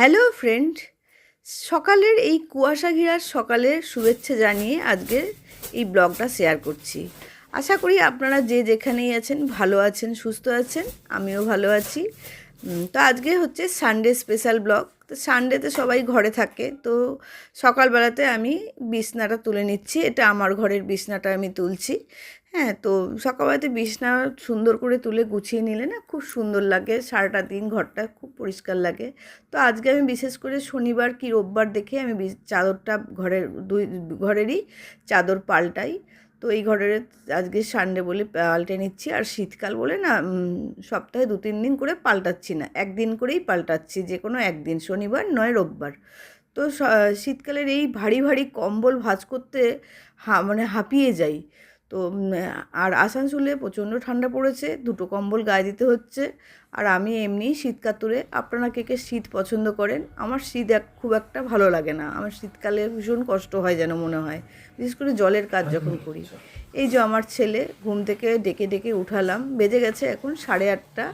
Hello friend, সকালের এই কুয়াশা ঘেরার সকালের শুভেচ্ছা জানিয়ে আজকের এই ব্লগটা শেয়ার করছি। আশা করি আপনারা যে যেখানেই আছেন ভালো আছেন, সুস্থ আছেন, আমিও ভালো আছি। তো আজকে হচ্ছে সানডে স্পেশাল ব্লগ। তো সানডেতে সবাই ঘরে থাকে, তো সকালবেলাতে আমি বিছনাটা তুলে নিচ্ছি। এটা আমার ঘরের বিছনাটা আমি তুলছি। হ্যাঁ, তো সকালবেলাতে বিছনা সুন্দর করে তুলে গুছিয়ে নিলে না খুব সুন্দর লাগে, সারাটা দিন ঘরটা খুব পরিষ্কার লাগে। তো আজকে আমি বিশেষ করে শনিবার কি রোববার দেখে আমি চাদরটা ঘরেরই চাদর পাল্টাই। তো এই ঘরের আজকে সানডে বলে পাল্টে নিচ্ছি। আর শীতকাল বলে না সপ্তাহে 2-3 দিন করে পাল্টাচ্ছি না, একদিন করেই পাল্টাচ্ছি, যে কোনো একদিন, শনিবার নয় রোববার। তো শীতকালের এই ভারী ভারী কম্বল ভাঁজ করতে মানে হাঁপিয়ে যাই। তো আর আসানসোলে প্রচণ্ড ঠান্ডা পড়েছে, 2টো কম্বল গায়ে দিতে হচ্ছে। আর আমি এমনি শীত কাতুরে। আপনারা কে কে শীত পছন্দ করেন? আমার শীত খুব একটা ভালো লাগে না, আমার শীতকালে ভীষণ কষ্ট হয় যেন মনে হয়, বিশেষ করে জলের কাজ যখন করি। এই যে আমার ছেলে ঘুম থেকে ডেকে ডেকে উঠালাম, বেজে গেছে এখন 8:30,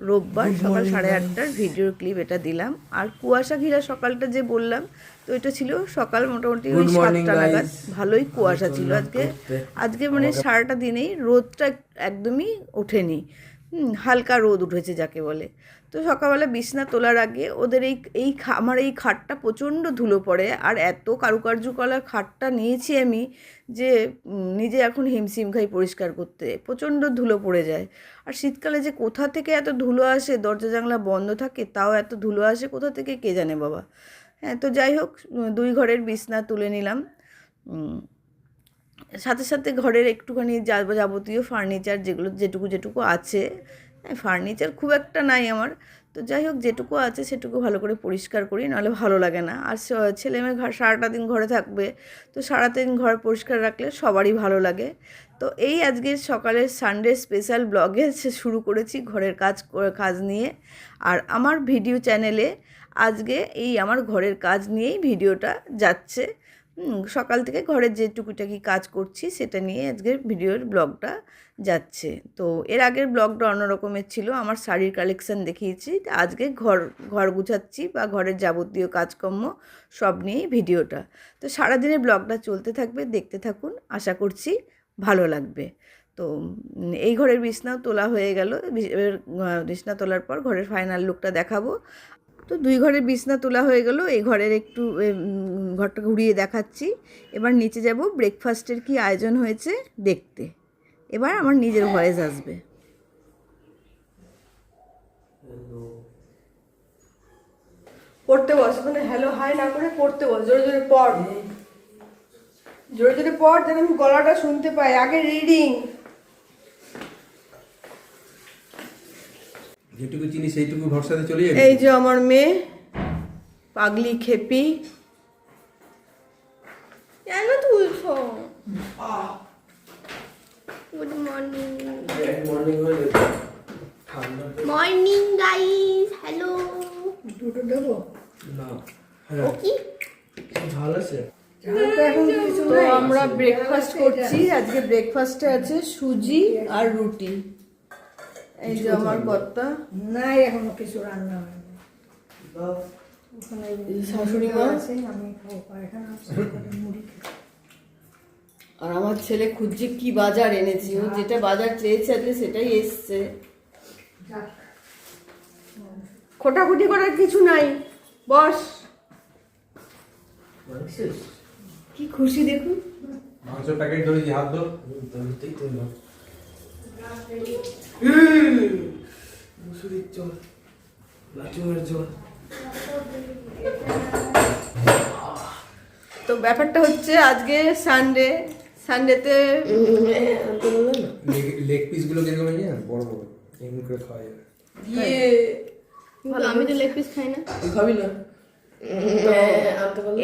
রোববার সকাল 8:30টার ভিডিওর ক্লিপ এটা দিলাম। আর কুয়াশা ঘিরা সকালটা যে বললাম, তো এটা ছিল সকাল মোটামুটি ওই 7টা নাগাদ। ভালোই কুয়াশা ছিল আজকে মানে সারাটা দিনেই রোদটা একদমই ওঠেনি, হালকা রোদ উঠেছে যাকে বলে। তো সকালবেলা বিছনা তোলার আগে ওদের আমার এই খাটটা প্রচণ্ড ধুলো পড়ে। আর এত কারুকার্য করা খাটটা নিয়েছি আমি যে নিজে এখন হিমশিম খাই পরিষ্কার করতে, প্রচণ্ড ধুলো পড়ে যায়। আর শীতকালে যে কোথা থেকে এত ধুলো আসে, দরজা জানলা বন্ধ থাকে তাও এত ধুলো আসে কোথা থেকে কে জানে বাবা। হ্যাঁ, তো যাই হোক, 2 ঘরের বিছনা তুলে নিলাম। সাথে সাথে ঘরের একটুখানি যাবতীয় ফার্নিচার যেটুকু আছে, ফার্নিচার খুব একটা নাই আমার, তো যাই হোক যেটুকু আছে সেটুকু ভালো করে পরিষ্কার করি, নাহলে ভালো লাগে না। আর ছেলেমেয়ে সারাটা দিন ঘরে থাকবে, তো সারাটা দিন ঘর পরিষ্কার রাখলে সবারই ভালো লাগে। তো এই আজকের সকালের সানডে স্পেশাল ব্লগে শুরু করেছি ঘরের কাজ নিয়ে। আর আমার ভিডিও চ্যানেলে আজকে এই আমার ঘরের কাজ নিয়েই ভিডিওটা যাচ্ছে। সকাল থেকে ঘরের যে টুকিটাকি কাজ করছি সেটা নিয়ে আজকের ভিডিওর ব্লগটা যাচ্ছে। তো এর আগের ব্লগটা অন্যরকমের ছিল, আমার শাড়ির কালেকশান দেখিয়েছি। আজকে ঘর গুছাচ্ছি বা ঘরের যাবতীয় কাজকর্ম সব নিয়েই ভিডিওটা। তো সারাদিনের ব্লগটা চলতে থাকবে, দেখতে থাকুন, আশা করছি ভালো লাগবে। তো এই ঘরের বিছনাও তোলা হয়ে গেল। বিছনা তোলার পর ঘরের ফাইনাল লুকটা দেখাবো। তো 2 ঘরের বিছনা তোলা হয়ে গেল, এই ঘরের একটু ঘরটা ঘুরিয়ে দেখাচ্ছি। এবার নিচে যাব ব্রেকফাস্টের কি আয়োজন হয়েছে দেখতে। এবার আমার নিজের ভয়েস আসবে। পড়তে বস, ওখানে হ্যালো হাই না করে পড়তে বস, জোরে জোরে পড়, জোরে জোরে পড় যেন আমি গলাটা শুনতে পাই। আগে রিডিং, যেটুকু চিনি সেইটুকু ভরসাতে চলে যাবে। এই যে আমার মেয়ে পাগলি খেপি, কেন তুলছো? Good morning, morning guys, hello. দুটো দেবো না, ও কি ভালো আছে। তো আমরা ব্রেকফাস্ট করছি। আজকে ব্রেকফাস্টে আছে সুজি আর রুটি। এই যে আমার কর্তা, নাই এখনো কিছু রান্না হয়নি। ওখানে শাশুড়ি মা আছে, আমি মুড়ি আর আমার ছেলে খুঁজছে কি বাজার এনেছি। ও যেটা বাজার চেয়েছে আজকে সেটাই এসছে। খোটাখুটি করার কিছু নাই, বস। কি খুশি দেখুন। মাংস প্যাকেট ধরেছি, হাত ধর। মুসুরির জল, লাচুমের জল। তো ব্যাপারটা হচ্ছে আজকে সানডেতে লেগ পিস গুলো কিরকম হয়েছে বড় বড়, এমনি করে খাওয়া যাবে। আমি তো লেগ পিস খাই না। তুই খাবি না?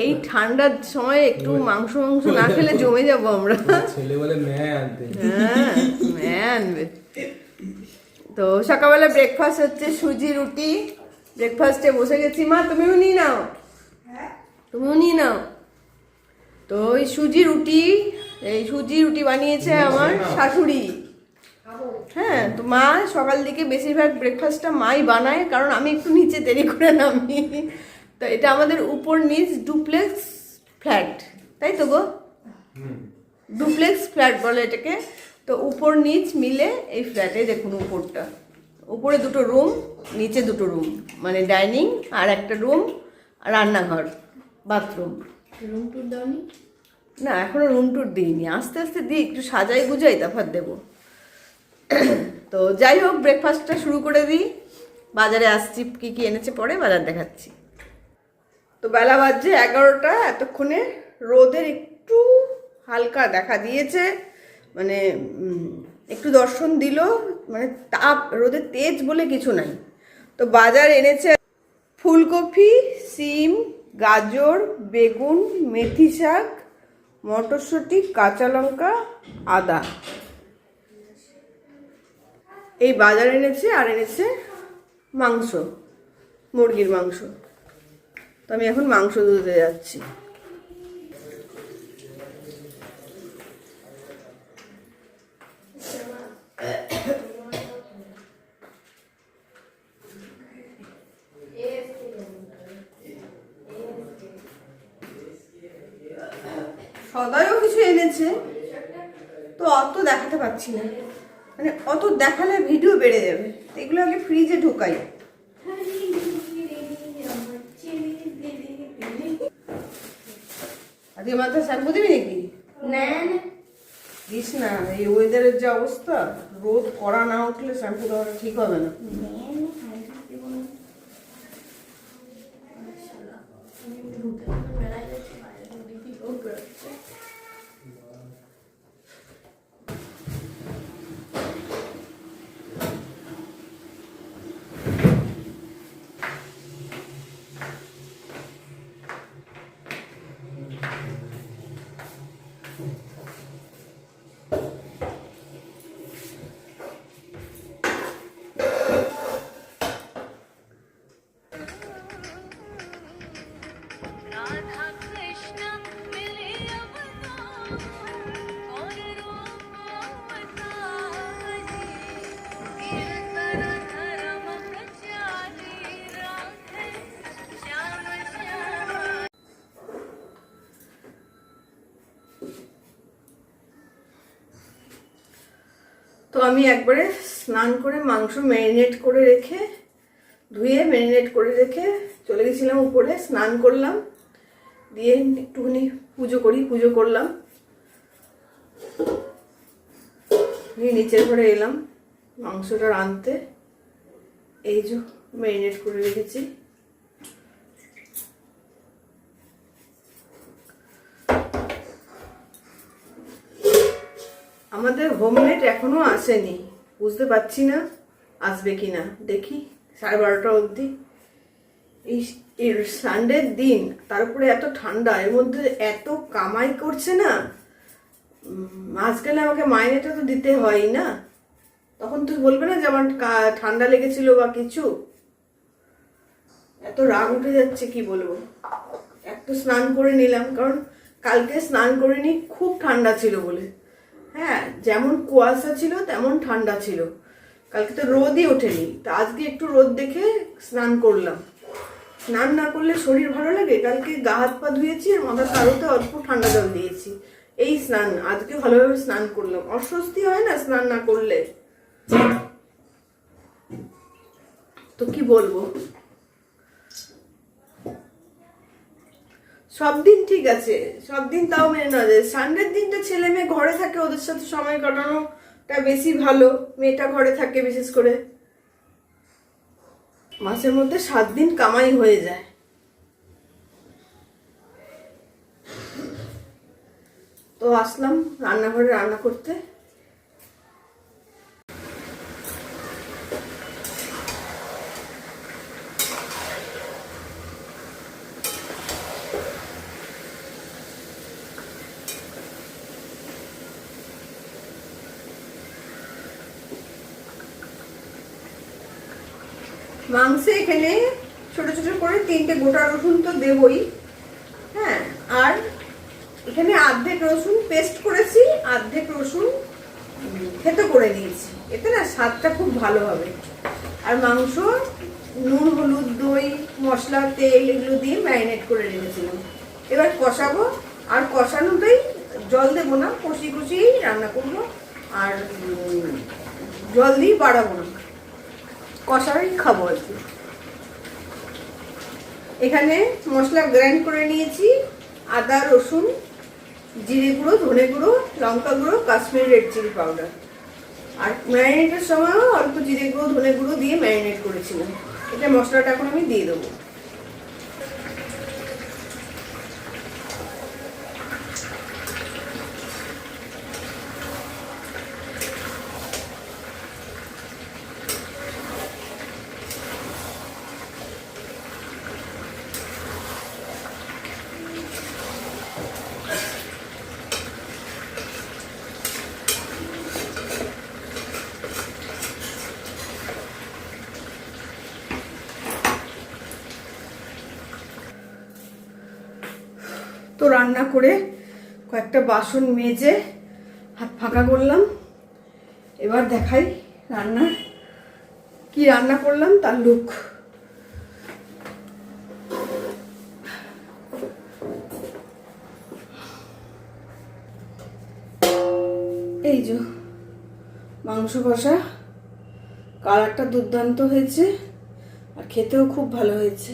এই ঠান্ডার সময় একটু মাংস না খেলে জমে যাবো আমরা। ছেলে বলে ম্যায় আনতে। হ্যাঁ, ম্যায় আনবে। তো সকালবেলা ব্রেকফাস্ট হচ্ছে সুজি রুটি। ব্রেকফাস্টে বসে গেছি। মা তুমিও নিয়ে নাও, তুমিও নিয়ে নাও। তো এই সুজি রুটি বানিয়েছে আমার শাশুড়ি। হ্যাঁ, তো মা সকাল দিকে বেশিরভাগ ব্রেকফাস্টটা মাই বানায়, কারণ আমি একটু নিচে দেরি করে নামি। তো এটা আমাদের উপর নিচ ডুপ্লেক্স ফ্ল্যাট, তাই তো গো? ডুপ্লেক্স ফ্ল্যাট বলে এটাকে। তো উপর নিচ মিলে এই ফ্ল্যাটে দেখুন উপরটা, উপরে দুটো রুম, নিচে দুটো রুম, মানে ডাইনিং আর একটা রুম, রান্নাঘর, বাথরুম। রুম টুর দাওনি? না, এখনো রুম টুর দিইনি, আস্তে আস্তে দিই, একটু সাজাই গুজাই তারপর দেবো। তো যাই হোক, ব্রেকফাস্টটা শুরু করে দিই। বাজারে আসছি, কী কী এনেছে পরে বাজার দেখাচ্ছি। তো বেলা বাজছে 11টা, এতক্ষণে রোদের একটু হালকা দেখা দিয়েছে, মানে একটু দর্শন দিল, মানে তাপ, রোদের তেজ বলে কিছু নাই। তো বাজার এনেছে ফুলকপি, সিম, গাজর, বেগুন, মেথি শাক, মটরশুঁটি, কাঁচা লঙ্কা, আদা, এই বাজার এনেছে। আর এনেছে মাংস, মুরগির মাংস। তো আমি এখন মাংস ধুতে যাচ্ছি। সদাইও কিছু এনেছে, তো অত দেখাতে পারছি না, মানে অত দেখালে ভিডিও বেড়ে যাবে। এগুলো আগে ফ্রিজে ঢোকাই। আজকে মাথা শ্যাম্পু দিবি নাকি? দিস না, এই ওয়েদারের যে অবস্থা, রোদ কড়া না উঠলে শ্যাম্পু দেওয়াটা ঠিক হবে না। তো আমি একবারে স্নান করে মাংস ম্যারিনেট করে রেখে, ধুয়ে ম্যারিনেট করে রেখে চলে গেছিলাম উপরে, স্নান করলাম, দিয়ে একটুখানি পুজো করলাম, নিয়ে নিচের ঘরে এলাম মাংসটা রাঁধতে। এই যে ম্যারিনেট করে রেখেছি। আমাদের হোমমেড এখনো আসেনি, বুঝতে পারছি না আসবে কিনা, দেখি 12:30 অবধি। এই সানডের দিন, তারপরে এত ঠান্ডা, এর মধ্যে এত কামাই করছে না, মাস গেলে আমাকে মাইনেটা তো দিতে হয় না, তখন তুই বলবে না যে আমার ঠান্ডা লেগেছিল বা কিছু। এত রাগ উঠে যাচ্ছে কি বলবো। একটু স্নান করে নিলাম, কারণ কালকে স্নান করিনি, খুব ঠান্ডা ছিল বলে। হ্যাঁ, যেমন কুয়াশা ছিল তেমন ঠান্ডা ছিল, কালকে তো রোদই ওঠেনি। তা আজকে একটু রোদ দেখে স্নান করলাম। স্নান না করলে শরীর ভালো লাগে? কালকে গা হাত পা ধুয়েছি আর মাথার তালুতে অল্প ঠান্ডা জল দিয়েছি, এই স্নান। আজকে ভালোভাবে স্নান করলাম, অস্বস্তি হয় না স্নান না করলে? তো কি বলবো, সব দিন ঠিক আছে, সব দিন তাও মেনে নেওয়া যায়। সানডের দিনটা ছেলে মেয়ে ঘরে থাকে, ওদের সাথে সময় কাটানোটা বেশি ভালো। মেয়েটা ঘরে থাকে বিশেষ করে, মাসের মধ্যে 7 দিন কামাই হয়ে যায়। তো আসলাম রান্নাঘরে রান্না করতে। মাংসে এখানে ছোট ছোট করে 3টে গোটা রসুন তো দেবই, হ্যাঁ, আর এখানে অর্ধেক রসুন পেস্ট করেছি, অর্ধেক রসুন থেতো করে নিয়েছি। এতে না স্বাদটা খুব ভালো হবে। আর মাংস নুন, হলুদ, দই, মশলা, তেল এগুলো দিয়ে ম্যারিনেট করে রেখেছিলাম। এবার কষাবো, আর কষানোটাই, জল দেবো না, কষিয়ে কষিয়েই রান্না করবো। আর জল দিয়ে বাড়াবো না, কষাই খাবো আর কি। এখানে মশলা গ্রাইন্ড করে নিয়েছি, আদা, রসুন, জিরে গুঁড়ো, ধনে গুঁড়ো, লঙ্কা গুঁড়ো, কাশ্মীরি রেড চিলি পাউডার। আর ম্যারিনেটের সময়ও অল্প জিরে গুঁড়ো, ধনে গুঁড়ো দিয়ে ম্যারিনেট করেছিলাম। এটা মশলাটা এখন আমি দিয়ে দেবো। তো রান্না করে কয়েকটা বাসন মেজে হাত ফাঁকা করলাম। এবার দেখাই কি রান্না করলাম তার লুক। এই যে মাংস কষা, কালারটা দুর্দান্ত হয়েছে আর খেতেও খুব ভালো হয়েছে।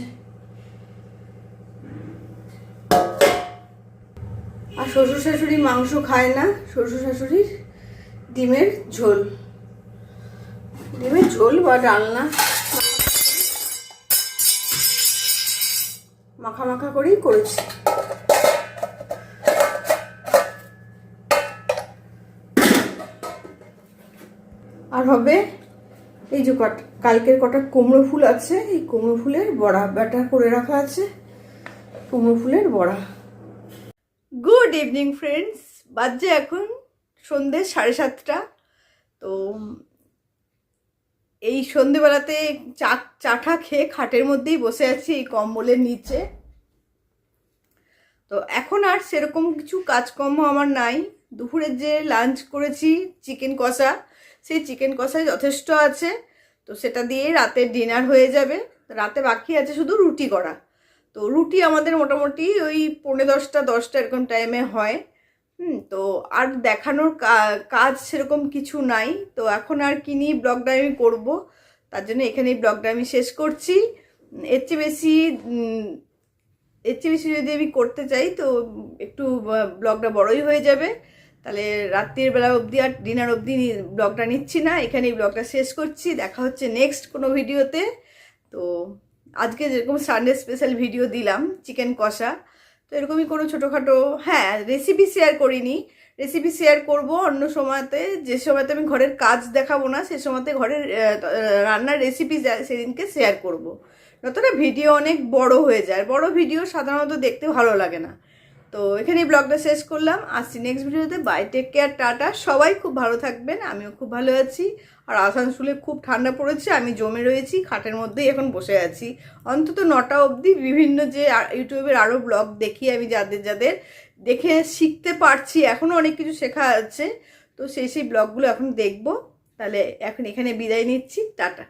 আর শ্বশুর শাশুড়ি মাংস খায় না, শ্বশুর শাশুড়ির ডিমের ঝোল বা ডালনা মাখা মাখা করেই করেছি। আর হবে এই যে কালকের কটা কুমড়ো ফুল আছে, এই কুমড়ো ফুলের বড়া বাটা করে রাখা আছে, কুমড়ো ফুলের বড়া। গুড ইভিনিং ফ্রেন্ডস, বাজে এখন সন্ধে 7:30। তো এই সন্ধেবেলাতে চাটা খেয়ে খাটের মধ্যেই বসে আছি এই কম্বলের নিচে। তো এখন আর সেরকম কিছু কাজকর্ম আমার নাই। দুপুরের যে লাঞ্চ করেছি চিকেন কষা, সেই চিকেন কষায় যথেষ্ট আছে, তো সেটা দিয়ে রাতের ডিনার হয়ে যাবে। রাতে বাকি আছে শুধু রুটি করা। তো রুটি আমাদের মোটামুটি ওই 10:45 এরকম টাইমে হয়। তো আর দেখানোর কাজ সেরকম কিছু নাই। তো এখন আর কি নিয়ে ব্লগটা আমি করবো, তার জন্য এখানেই ব্লগটা আমি শেষ করছি। এর চেয়ে বেশি যদি আমি করতে চাই তো একটু ব্লগটা বড়ই হয়ে যাবে। তাহলে রাত্রির বেলা অবধি আর ডিনার অবধি ব্লগটা নিচ্ছি না, এখানেই ব্লগটা শেষ করছি। দেখা হচ্ছে নেক্সট কোনো ভিডিওতে। তো আজকে যেরকম সানডে স্পেশাল ভিডিও দিলাম চিকেন কষা, তো এরকমই কোনো ছোটোখাটো, রেসিপি শেয়ার করিনি, রেসিপি শেয়ার করব অন্য সময়তে। যে সময়তে আমি ঘরের কাজ দেখাবো না, সে সময়তে ঘরের রান্নার রেসিপি সেদিনকে শেয়ার করব। নতুবা ভিডিও অনেক বড় হয়ে যায়, বড় ভিডিও সাধারণত দেখতে ভালো লাগে না। তো এখানেই ব্লগটা শেষ করলাম, আসছি নেক্সট ভিডিওতে। Bye, take care, tata. সবাই খুব ভালো থাকবেন, আমিও খুব ভালো আছি। আর আসানসোলে খুব ঠান্ডা পড়েছে, আমি জমে রয়েছি খাটের মধ্যেই এখন বসে আছি অন্তত 9টা অবধি। বিভিন্ন যে ইউটিউবের আরও ব্লগ দেখি আমি, যাদের দেখে শিখতে পারছি, এখনও অনেক কিছু শেখা আছে। তো সেই ব্লগগুলো এখন দেখবো। তাহলে এখন এখানে বিদায় নিচ্ছি, টাটা।